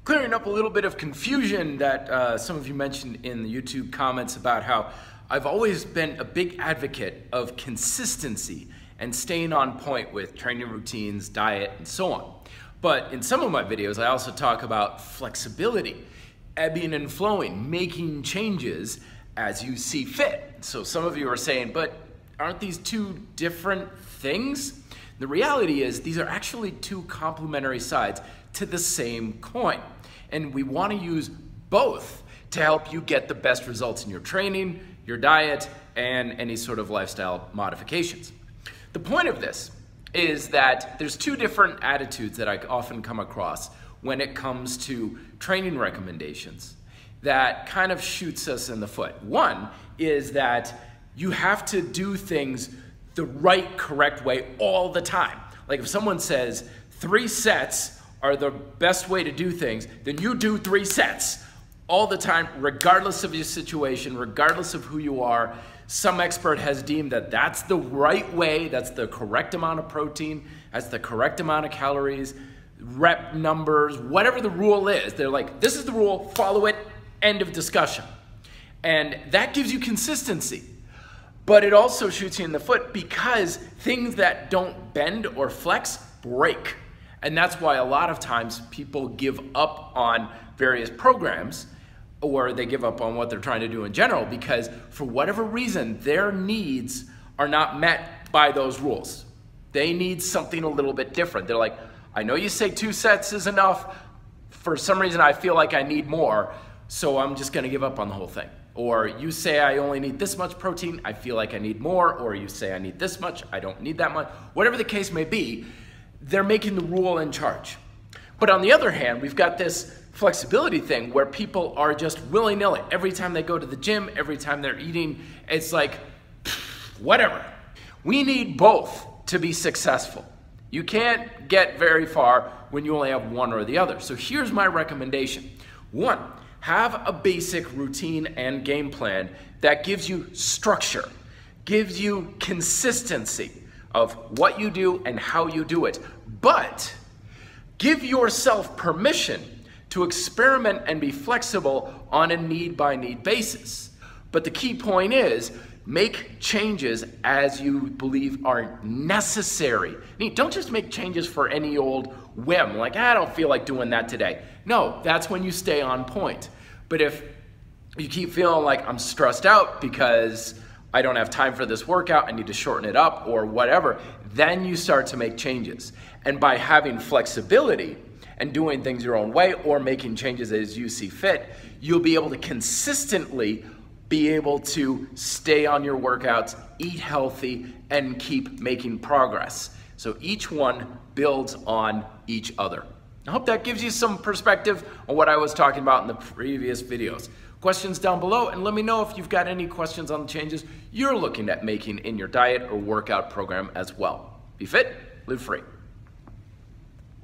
Clearing up a little bit of confusion that some of you mentioned in the YouTube comments about how I've always been a big advocate of consistency and staying on point with training routines, diet, and so on. But in some of my videos, I also talk about flexibility, ebbing and flowing, making changes as you see fit. So some of you are saying, but aren't these two different things? The reality is these are actually two complementary sides to the same coin. And we want to use both to help you get the best results in your training, your diet, and any sort of lifestyle modifications. The point of this is that there's two different attitudes that I often come across when it comes to training recommendations that kind of shoots us in the foot. One is that you have to do things the right, correct way all the time. Like if someone says 3 sets are the best way to do things, then you do 3 sets all the time, regardless of your situation, regardless of who you are. Some expert has deemed that that's the right way, that's the correct amount of protein, that's the correct amount of calories, rep numbers, whatever the rule is. They're like, this is the rule, follow it, end of discussion. And that gives you consistency. But it also shoots you in the foot because things that don't bend or flex break. And that's why a lot of times people give up on various programs, or they give up on what they're trying to do in general because for whatever reason, their needs are not met by those rules. They need something a little bit different. They're like, I know you say 2 sets is enough. For some reason, I feel like I need more, so I'm just gonna give up on the whole thing. Or you say I only need this much protein, I feel like I need more. Or you say I need this much, I don't need that much. Whatever the case may be, they're making the rule in charge. But on the other hand, we've got this flexibility thing where people are just willy-nilly. Every time they go to the gym, every time they're eating, it's like, whatever. We need both to be successful. You can't get very far when you only have one or the other. So here's my recommendation. 1, have a basic routine and game plan that gives you structure, gives you consistency of what you do and how you do it. But give yourself permission to experiment and be flexible on a need-by-need basis. But the key point is, make changes as you believe are necessary. Don't just make changes for any old whim, like, I don't feel like doing that today. No, that's when you stay on point. But if you keep feeling like I'm stressed out because I don't have time for this workout, I need to shorten it up or whatever, then you start to make changes. And by having flexibility and doing things your own way or making changes as you see fit, you'll be able to consistently be able to stay on your workouts, eat healthy, and keep making progress. So each one builds on each other. I hope that gives you some perspective on what I was talking about in the previous videos. Questions down below, and let me know if you've got any questions on the changes you're looking at making in your diet or workout program as well. Be fit, live free.